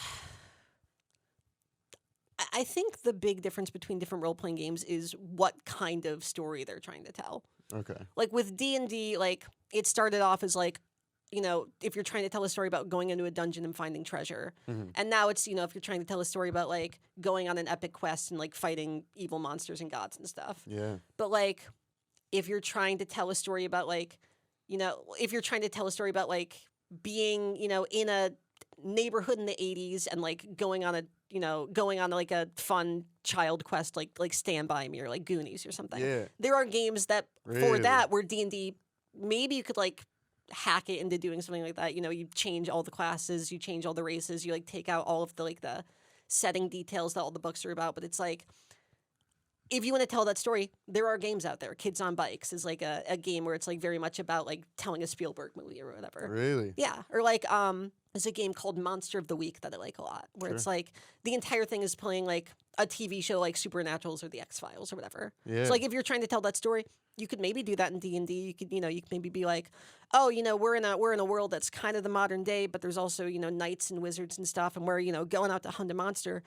[SPEAKER 1] I think the big difference between different role playing games is what kind of story they're trying to tell.
[SPEAKER 2] Okay.
[SPEAKER 1] Like with D&D, like it started off as like, if you're trying to tell a story about going into a dungeon and finding treasure. And now it's, if you're trying to tell a story about like going on an epic quest and like fighting evil monsters and gods and stuff.
[SPEAKER 2] Yeah.
[SPEAKER 1] But like if you're trying to tell a story about like, if you're trying to tell a story about like being, in a neighborhood in the 80s and like going on like a fun child quest like Stand By Me or like Goonies or something.
[SPEAKER 2] Yeah.
[SPEAKER 1] There are games that for that where D&D maybe you could like hack it into doing something like that. You change all the classes, you change all the races, you like take out all of the like the setting details that all the books are about, but it's like if you want to tell that story, there are games out there. Kids on Bikes is like a game where it's like very much about like telling a Spielberg movie or whatever.
[SPEAKER 2] Really?
[SPEAKER 1] Yeah. Or like there's a game called Monster of the Week that I like a lot, where it's like the entire thing is playing like a TV show like Supernaturals or The X-Files or whatever.
[SPEAKER 2] Yeah.
[SPEAKER 1] So like if you're trying to tell that story, you could maybe do that in D&D. You could you could maybe be like, oh, we're in a world that's kind of the modern day, but there's also knights and wizards and stuff, and we're going out to hunt a monster.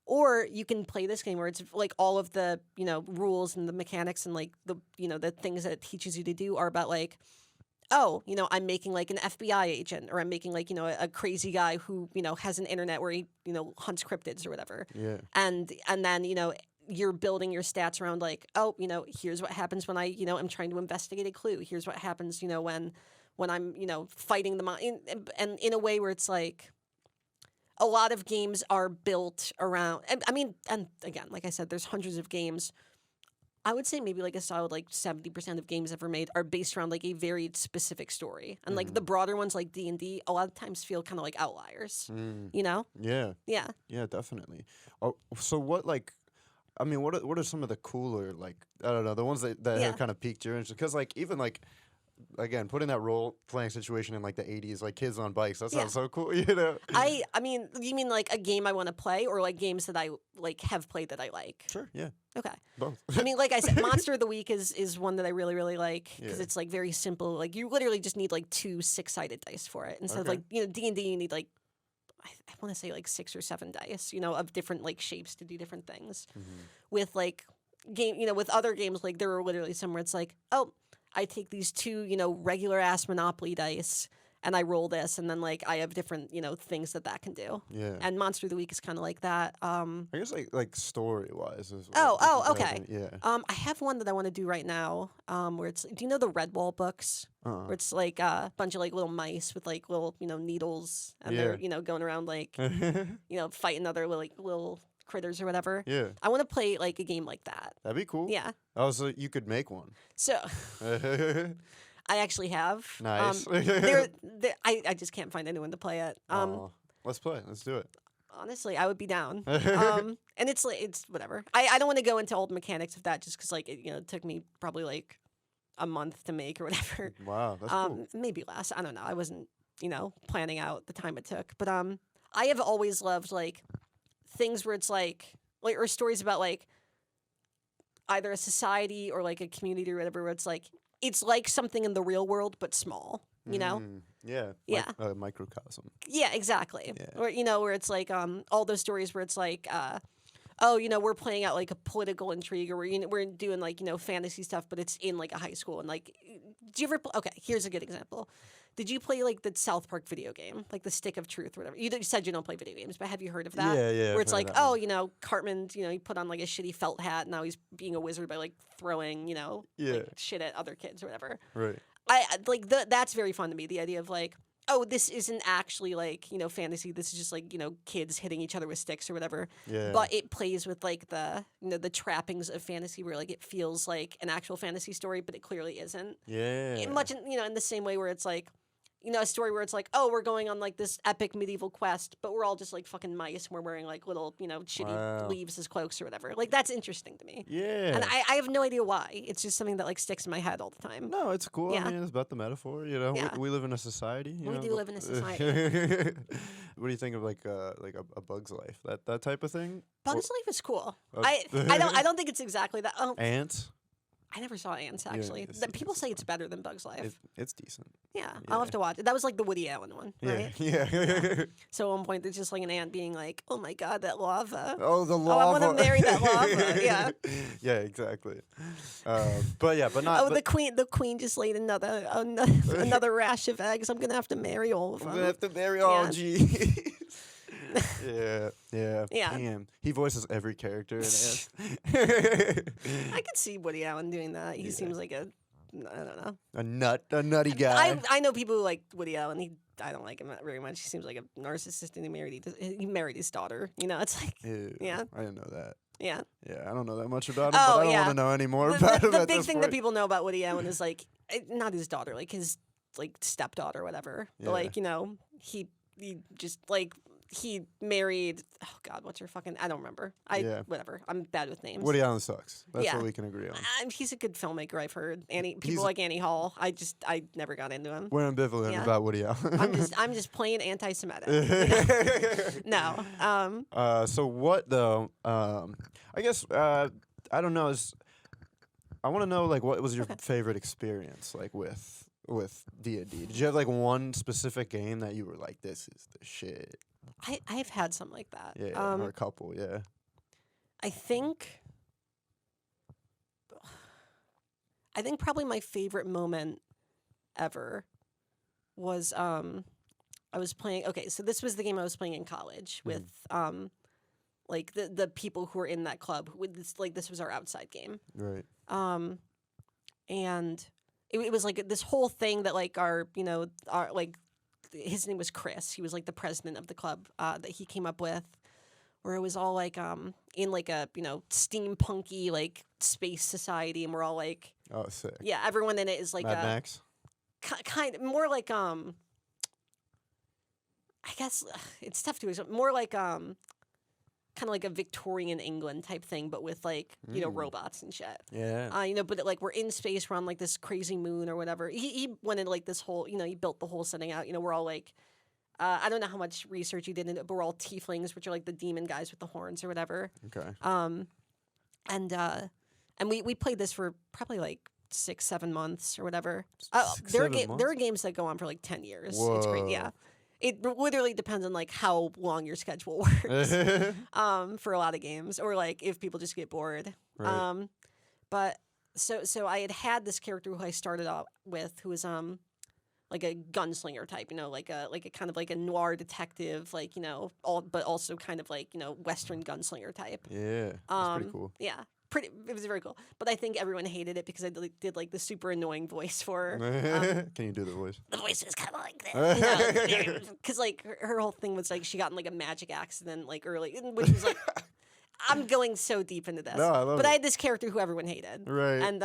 [SPEAKER 1] Or you can play this game where it's like all of the, rules and the mechanics and like the, the things that it teaches you to do are about like, oh, I'm making like an FBI agent, or I'm making like, a crazy guy who, has an internet where he, hunts cryptids or whatever.
[SPEAKER 2] Yeah.
[SPEAKER 1] And then, you're building your stats around like, oh, here's what happens when I, am trying to investigate a clue. Here's what happens, when I'm, fighting the and in a way where it's like, a lot of games are built around, and again, like I said, there's hundreds of games. I would say maybe like a solid like 70% of games ever made are based around like a very specific story. And like the broader ones like D&D, a lot of times feel kind of like outliers,
[SPEAKER 2] Yeah.
[SPEAKER 1] Yeah.
[SPEAKER 2] Yeah, definitely. Oh, so what like, what are some of the cooler, like, I don't know, the ones that have kind of piqued your interest? Because like even like, again, putting that role-playing situation in like the 80s, like Kids on Bikes, that sounds so cool,
[SPEAKER 1] I mean, you mean like a game I want to play, or like games that I like have played that I like?
[SPEAKER 2] Sure, yeah.
[SPEAKER 1] Okay.
[SPEAKER 2] Both.
[SPEAKER 1] I mean, like I said, Monster of the Week is one that I really, really like because it's like very simple. Like you literally just need like 2 6-sided dice for it. Instead of like, D&D, you need like, I want to say like 6 or 7 dice, of different like shapes to do different things. With like with other games, like there are literally some where it's like, oh, I take these 2, regular ass Monopoly dice and I roll this, and then like I have different, things that can do.
[SPEAKER 2] Yeah.
[SPEAKER 1] And Monster of the Week is kind of like that.
[SPEAKER 2] I guess like story wise is.
[SPEAKER 1] Okay.
[SPEAKER 2] Yeah.
[SPEAKER 1] I have one that I want to do right now. Where it's, do you know the Redwall books? Where it's like a bunch of like little mice with like little needles, and they're going around like fighting other little critters or whatever.
[SPEAKER 2] Yeah.
[SPEAKER 1] I want to play like a game like that.
[SPEAKER 2] That'd be cool.
[SPEAKER 1] Yeah.
[SPEAKER 2] Oh, so you could make one.
[SPEAKER 1] So I actually have.
[SPEAKER 2] Nice.
[SPEAKER 1] I just can't find anyone to play it.
[SPEAKER 2] Let's play. Let's do it.
[SPEAKER 1] Honestly, I would be down. And it's whatever. I don't want to go into all the mechanics of that just because like it took me probably like a month to make or whatever.
[SPEAKER 2] Wow, that's cool.
[SPEAKER 1] Maybe less. I don't know. I wasn't planning out the time it took. But I have always loved like things where it's like or stories about like either a society or like a community or whatever, where it's like something in the real world but small,
[SPEAKER 2] Yeah.
[SPEAKER 1] Yeah.
[SPEAKER 2] A microcosm.
[SPEAKER 1] Yeah, exactly.
[SPEAKER 2] Yeah.
[SPEAKER 1] Or where it's like all those stories where it's like we're playing out like a political intrigue, or we're doing like fantasy stuff, but it's in like a high school. And like, do you ever okay, here's a good example. Did you play like the South Park video game, like the Stick of Truth or whatever? You said you don't play video games, but have you heard of that?
[SPEAKER 2] Yeah.
[SPEAKER 1] Where it's like, Cartman, he put on like a shitty felt hat, and now he's being a wizard by like throwing, like, shit at other kids or whatever.
[SPEAKER 2] Right.
[SPEAKER 1] I like that's very fun to me. The idea of like, oh, this isn't actually like fantasy. This is just like kids hitting each other with sticks or whatever.
[SPEAKER 2] Yeah.
[SPEAKER 1] But it plays with like the the trappings of fantasy, where like it feels like an actual fantasy story, but it clearly isn't.
[SPEAKER 2] Yeah.
[SPEAKER 1] Much in the same way where it's like, a story where it's like, oh, we're going on like this epic medieval quest, but we're all just like fucking mice and we're wearing like little, shitty leaves as cloaks or whatever. Like that's interesting to me.
[SPEAKER 2] Yeah.
[SPEAKER 1] And I have no idea why. It's just something that like sticks in my head all the time.
[SPEAKER 2] No, it's cool.
[SPEAKER 1] Yeah.
[SPEAKER 2] I mean, it's about the metaphor.
[SPEAKER 1] Yeah.
[SPEAKER 2] We live in a society.
[SPEAKER 1] We do live in a society.
[SPEAKER 2] What do you think of like a Bug's Life? That type of thing?
[SPEAKER 1] Bug's Life is cool. I don't think it's exactly that. Oh,
[SPEAKER 2] Ants?
[SPEAKER 1] I never saw Ants, actually. People say it's better than Bug's Life.
[SPEAKER 2] It's decent.
[SPEAKER 1] Yeah, I'll have to watch it. That was like the Woody Allen one, right?
[SPEAKER 2] Yeah.
[SPEAKER 1] So at one point, there's just like an ant being like, oh my god, that lava.
[SPEAKER 2] Oh, the lava.
[SPEAKER 1] Oh, I want to marry that lava. Yeah.
[SPEAKER 2] Yeah, exactly. But not.
[SPEAKER 1] Oh, the queen just laid another rash of eggs. I'm going to have to marry all of them.
[SPEAKER 2] I'm going to have to marry all, geez. Yeah. Damn. He voices every character in Ants.
[SPEAKER 1] I could see Woody Allen doing that. He seems like I don't know.
[SPEAKER 2] A nutty guy.
[SPEAKER 1] I know people who like Woody Allen. I don't like him very much. He seems like a narcissist, and he married his daughter. It's like,
[SPEAKER 2] Ew,
[SPEAKER 1] yeah.
[SPEAKER 2] I didn't know that.
[SPEAKER 1] Yeah.
[SPEAKER 2] Yeah, I don't know that much about him, but I don't want to know any more about him.
[SPEAKER 1] The big thing that people know about Woody Allen is like, not his daughter, like his like stepdaughter or whatever. But like, he just like. He married, oh God, what's her fucking, I don't remember. Whatever. I'm bad with names.
[SPEAKER 2] Woody Allen sucks. That's what we can agree on.
[SPEAKER 1] He's a good filmmaker, I've heard. People like Annie Hall. I never got into him.
[SPEAKER 2] We're ambivalent about Woody Allen.
[SPEAKER 1] I'm just plain anti-Semitic. No.
[SPEAKER 2] So what though? I guess I don't know. I want to know like what was your favorite experience like with D&D? Did you have like one specific game that you were like, this is the shit?
[SPEAKER 1] I've had something like that.
[SPEAKER 2] Yeah, or a couple, yeah.
[SPEAKER 1] I think probably my favorite moment ever was I was playing. Okay, so this was the game I was playing in college with like the people who were in that club. This was our outside game.
[SPEAKER 2] Right.
[SPEAKER 1] And it was like this whole thing that like our like. His name was Chris. He was like the president of the club that he came up with, where it was all like in like a steampunky like space society, and we're all like,
[SPEAKER 2] oh, sick.
[SPEAKER 1] Yeah, everyone in it is like
[SPEAKER 2] Mad Max.
[SPEAKER 1] Kind of more like I guess it's tough to explain. More like kind of like a Victorian England type thing, but with like robots and shit.
[SPEAKER 2] Yeah.
[SPEAKER 1] But like we're in space, we're on like this crazy moon or whatever. He went into like this whole, he built the whole setting out. We're all like, I don't know how much research you did in it, but we're all tieflings, which are like the demon guys with the horns or whatever.
[SPEAKER 2] Okay.
[SPEAKER 1] And we played this for probably like 6-7 months or whatever.
[SPEAKER 2] There
[SPEAKER 1] are games that go on for like 10 years.
[SPEAKER 2] Whoa.
[SPEAKER 1] It's great. Yeah. It literally depends on like how long your schedule works for a lot of games, or like if people just get bored.
[SPEAKER 2] Right.
[SPEAKER 1] But so I had this character who I started out with, who was like a gunslinger type, like a kind of like a noir detective, like but also kind of like Western gunslinger type.
[SPEAKER 2] Yeah, that's pretty cool.
[SPEAKER 1] Yeah. It was very cool, but I think everyone hated it because I did like the super annoying voice for her.
[SPEAKER 2] Can you do the voice?
[SPEAKER 1] The voice was kind of like that, because like her whole thing was like she got in like a magic accident like early, which was like I'm going so deep into this.
[SPEAKER 2] No, I love
[SPEAKER 1] but
[SPEAKER 2] it.
[SPEAKER 1] I had this character who everyone hated,
[SPEAKER 2] right?
[SPEAKER 1] And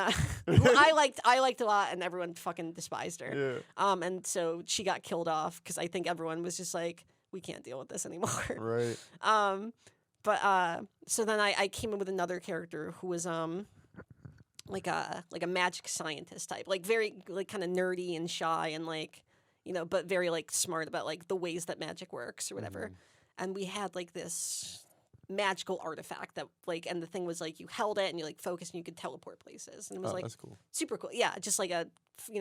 [SPEAKER 1] who I liked a lot, and everyone fucking despised her.
[SPEAKER 2] Yeah.
[SPEAKER 1] And so she got killed off because I think everyone was just like, we can't deal with this anymore.
[SPEAKER 2] Right.
[SPEAKER 1] But so then I came in with another character who was like a magic scientist type, like very like kind of nerdy and shy and like but very like smart about like the ways that magic works or whatever. And we had like this magical artifact that like, and the thing was like you held it and you like focused and you could teleport places, and it was like
[SPEAKER 2] that's cool.
[SPEAKER 1] Super cool. Yeah, just like a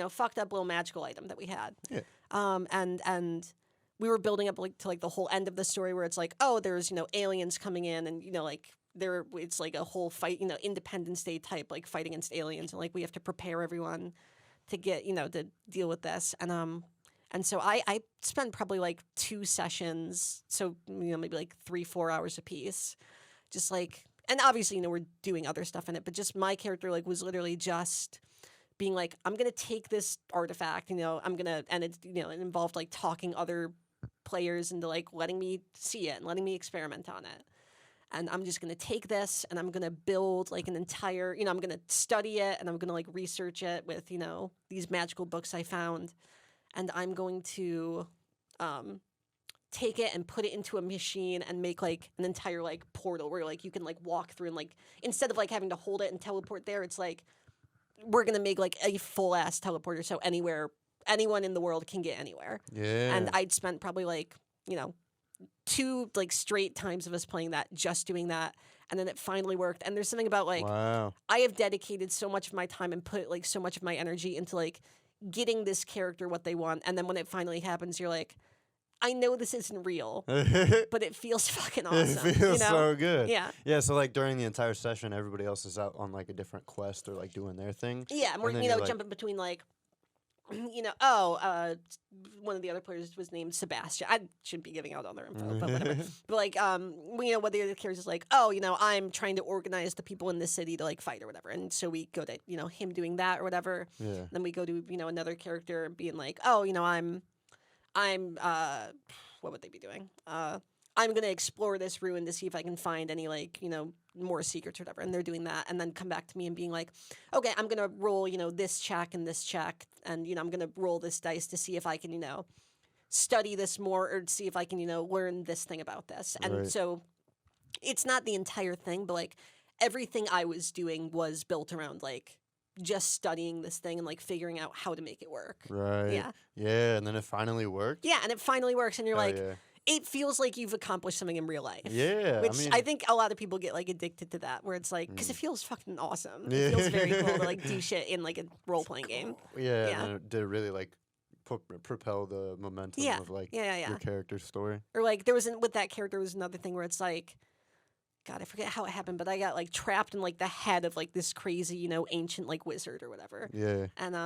[SPEAKER 1] fucked up little magical item that we had.
[SPEAKER 2] Yeah.
[SPEAKER 1] And we were building up like to like the whole end of the story where it's like, oh, there's aliens coming in, and like it's like a whole fight, Independence Day type like fight against aliens, and like we have to prepare everyone to get to deal with this, and so I spent probably like 2 sessions, so maybe like 3-4 hours a piece, just like, and obviously we're doing other stuff in it, but just my character like was literally just being like, I'm gonna take this artifact, I'm gonna, and it it involved like talking other players into like letting me see it and letting me experiment on it. And I'm just going to take this and I'm going to build like an entire, I'm going to study it and I'm going to like research it with, these magical books I found. and I'm going to take it and put it into a machine and make like an entire like portal where like you can like walk through and like instead of like having to hold it and teleport there, it's like we're gonna make like a full ass teleporter so anyone in the world can get anywhere.
[SPEAKER 2] Yeah.
[SPEAKER 1] And I'd spent probably like 2 like straight times of us playing that, just doing that. And then it finally worked. And there's something about like,
[SPEAKER 2] wow.
[SPEAKER 1] I have dedicated so much of my time and put like so much of my energy into like getting this character what they want. And then when it finally happens, you're like, I know this isn't real, but it feels fucking awesome.
[SPEAKER 2] It feels so good.
[SPEAKER 1] Yeah.
[SPEAKER 2] Yeah. So like during the entire session, everybody else is out on like a different quest or like doing their thing.
[SPEAKER 1] Yeah. And we're,
[SPEAKER 2] like,
[SPEAKER 1] jumping between like, one of the other players was named Sebastian. I shouldn't be giving out all their info, but whatever. But like, one of the other characters is like, I'm trying to organize the people in this city to like fight or whatever. And so we go to, him doing that or whatever.
[SPEAKER 2] Yeah.
[SPEAKER 1] Then we go to, another character being like, I'm what would they be doing? I'm going to explore this ruin to see if I can find any like, more secrets or whatever. And they're doing that and then come back to me and being like, okay, I'm going to roll, this check and this check. And, I'm going to roll this dice to see if I can, study this more or see if I can, learn this thing about this. And so it's not the entire thing, but like everything I was doing was built around like just studying this thing and like figuring out how to make it work.
[SPEAKER 2] Right.
[SPEAKER 1] Yeah.
[SPEAKER 2] Yeah. And then it finally worked.
[SPEAKER 1] Yeah. And it finally works. And you're like,
[SPEAKER 2] yeah.
[SPEAKER 1] It feels like you've accomplished something in real life.
[SPEAKER 2] Yeah.
[SPEAKER 1] Which I think a lot of people get like addicted to that where it's like, because it feels fucking awesome.
[SPEAKER 2] Yeah.
[SPEAKER 1] It feels very cool to like do shit in like a role playing game.
[SPEAKER 2] Yeah. And then it did really like propel the momentum of like your character's story.
[SPEAKER 1] Or like with that character was another thing where it's like, God, I forget how it happened, but I got like trapped in like the head of like this crazy, ancient like wizard or whatever.
[SPEAKER 2] Yeah.
[SPEAKER 1] And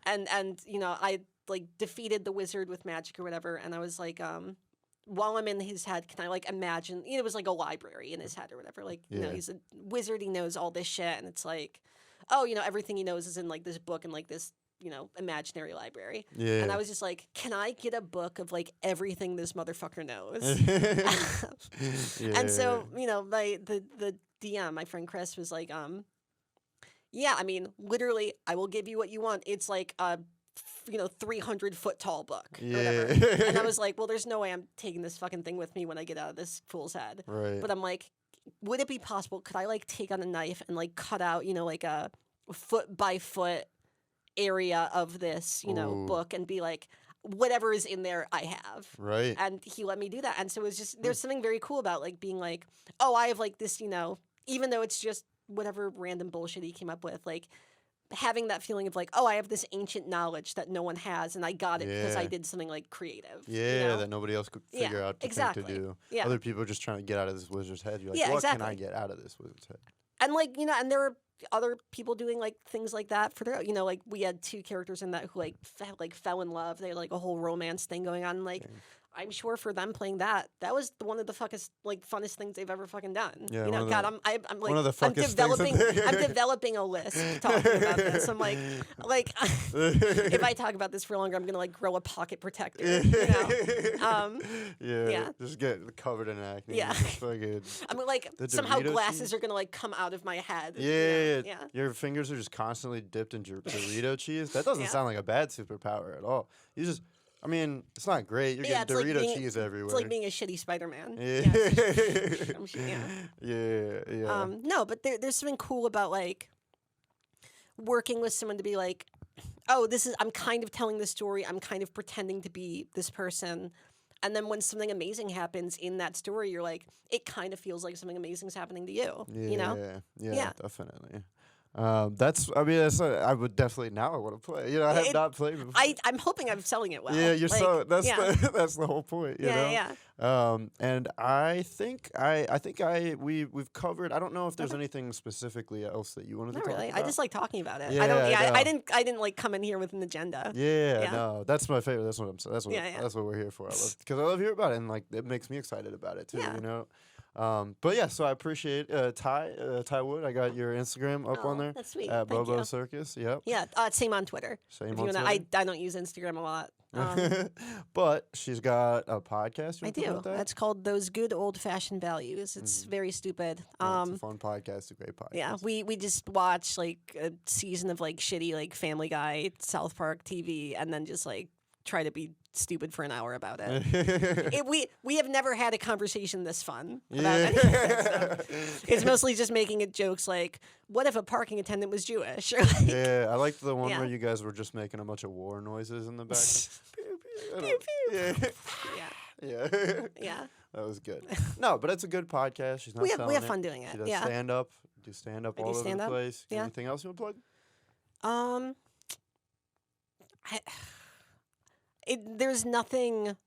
[SPEAKER 1] and I like defeated the wizard with magic or whatever, and I was like, while I'm in his head, can I like imagine? It was like a library in his head or whatever. Like he's a wizard, he knows all this shit, and it's like, everything he knows is in like this book and like this imaginary library.
[SPEAKER 2] Yeah.
[SPEAKER 1] And I was just like, can I get a book of like everything this motherfucker knows? And so, the DM, my friend Chris, was like, yeah, I mean, literally, I will give you what you want. It's like a 300-foot tall book or whatever. And I was like, well, there's no way I'm taking this fucking thing with me when I get out of this fool's head.
[SPEAKER 2] Right.
[SPEAKER 1] But I'm like, would it be possible? Could I like take on a knife and like cut out, like a foot by foot area of this, book and be like, whatever is in there, I have.
[SPEAKER 2] Right.
[SPEAKER 1] And he let me do that. And so it was just, there's something very cool about like being like, oh, I have like this, even though it's just whatever random bullshit he came up with, like having that feeling of like, oh, I have this ancient knowledge that no one has and I got it because I did something like creative.
[SPEAKER 2] Yeah, that nobody else could figure out to do.
[SPEAKER 1] Yeah.
[SPEAKER 2] Other people are just trying to get out of this wizard's head. You're like, what can I get out of this wizard's head?
[SPEAKER 1] And like, and there were other people doing like things like that for their, like we had 2 characters in that who like fell in love. They had like a whole romance thing going on. Like, I'm sure for them playing that was one of the funnest things they've ever fucking done.
[SPEAKER 2] Yeah,
[SPEAKER 1] God, I'm like,
[SPEAKER 2] I'm
[SPEAKER 1] developing a list talking about this. I'm like, if I talk about this for longer, I'm gonna like grow a pocket protector.
[SPEAKER 2] Just get covered in acne.
[SPEAKER 1] Yeah,
[SPEAKER 2] fucking,
[SPEAKER 1] I mean, like somehow glasses are gonna like come out of my head.
[SPEAKER 2] Yeah. Your fingers are just constantly dipped in Dorito cheese. That doesn't sound like a bad superpower at all. You just. I mean, it's not great. You're getting Dorito cheese everywhere.
[SPEAKER 1] It's like being a shitty Spider-Man.
[SPEAKER 2] Yeah.
[SPEAKER 1] No, but there's something cool about like working with someone to be like, oh, I'm kind of telling this story. I'm kind of pretending to be this person. And then when something amazing happens in that story, you're like, it kind of feels like something amazing is happening to you.
[SPEAKER 2] Yeah, definitely. I would definitely now I want to play. I have not played before.
[SPEAKER 1] I'm hoping I'm selling it well.
[SPEAKER 2] Yeah, that's the whole point. You know? And I think we've covered. I don't know if there's anything specifically else that you wanted to talk about.
[SPEAKER 1] I just like talking about it.
[SPEAKER 2] Yeah,
[SPEAKER 1] I didn't like come in here with an agenda.
[SPEAKER 2] No, that's my favorite. That's what I'm saying. That's what we're here for. Because I love hearing about it, and like it makes me excited about it too. But yeah, so I appreciate Ty Wood. I got your Instagram up on there.
[SPEAKER 1] That's sweet.
[SPEAKER 2] At
[SPEAKER 1] Thank
[SPEAKER 2] Bobo
[SPEAKER 1] you.
[SPEAKER 2] Circus. Yep.
[SPEAKER 1] Yeah, same on Twitter.
[SPEAKER 2] Same
[SPEAKER 1] If
[SPEAKER 2] on
[SPEAKER 1] you
[SPEAKER 2] Twitter.
[SPEAKER 1] wanna, I don't use Instagram a lot.
[SPEAKER 2] But she's got a podcast.
[SPEAKER 1] I do. It's called Those Good Old Fashioned Values. It's very stupid.
[SPEAKER 2] Yeah, it's a fun podcast, a great podcast.
[SPEAKER 1] Yeah, we just watch like a season of like shitty like Family Guy, South Park TV, and then just like try to be stupid for an hour about it. We have never had a conversation this fun about any of that stuff. It's mostly just making it jokes like, what if a parking attendant was Jewish? Or like,
[SPEAKER 2] yeah, I liked the one where you guys were just making a bunch of war noises in the background.
[SPEAKER 1] Pew, pew.
[SPEAKER 2] Yeah.
[SPEAKER 1] Yeah.
[SPEAKER 2] That was good. No, but it's a good podcast. She's not
[SPEAKER 1] we have
[SPEAKER 2] selling
[SPEAKER 1] fun doing it.
[SPEAKER 2] She does
[SPEAKER 1] Yeah.
[SPEAKER 2] stand up. Do stand up all over the place.
[SPEAKER 1] Yeah.
[SPEAKER 2] Anything else you want to
[SPEAKER 1] plug? There's nothing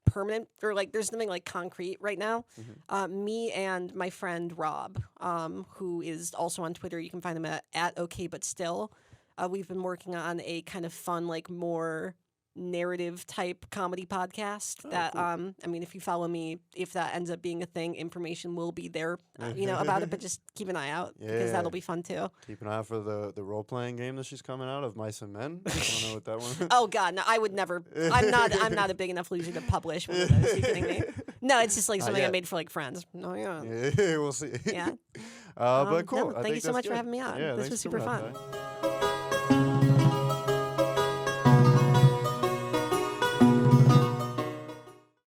[SPEAKER 1] permanent or like there's nothing like concrete right now. Me and my friend Rob, who is also on Twitter, you can find him at OK But Still. We've been working on a kind of fun, like more narrative type comedy podcast that
[SPEAKER 2] cool.
[SPEAKER 1] I mean, if you follow me, if that ends up being a thing, information will be there about it, but just keep an eye out because that'll be fun too.
[SPEAKER 2] Keep an eye out for the role-playing game that she's coming out of, Mice and Men. I don't know what that one is.
[SPEAKER 1] Oh god, no, I would never. I'm not a big enough loser to publish one of those. Are you kidding me? No, it's just like something I made for like friends. Oh yeah.
[SPEAKER 2] We'll see.
[SPEAKER 1] Yeah.
[SPEAKER 2] But cool.
[SPEAKER 1] No, thank you so much for having me on.
[SPEAKER 2] Yeah,
[SPEAKER 1] this was super fun.
[SPEAKER 2] That,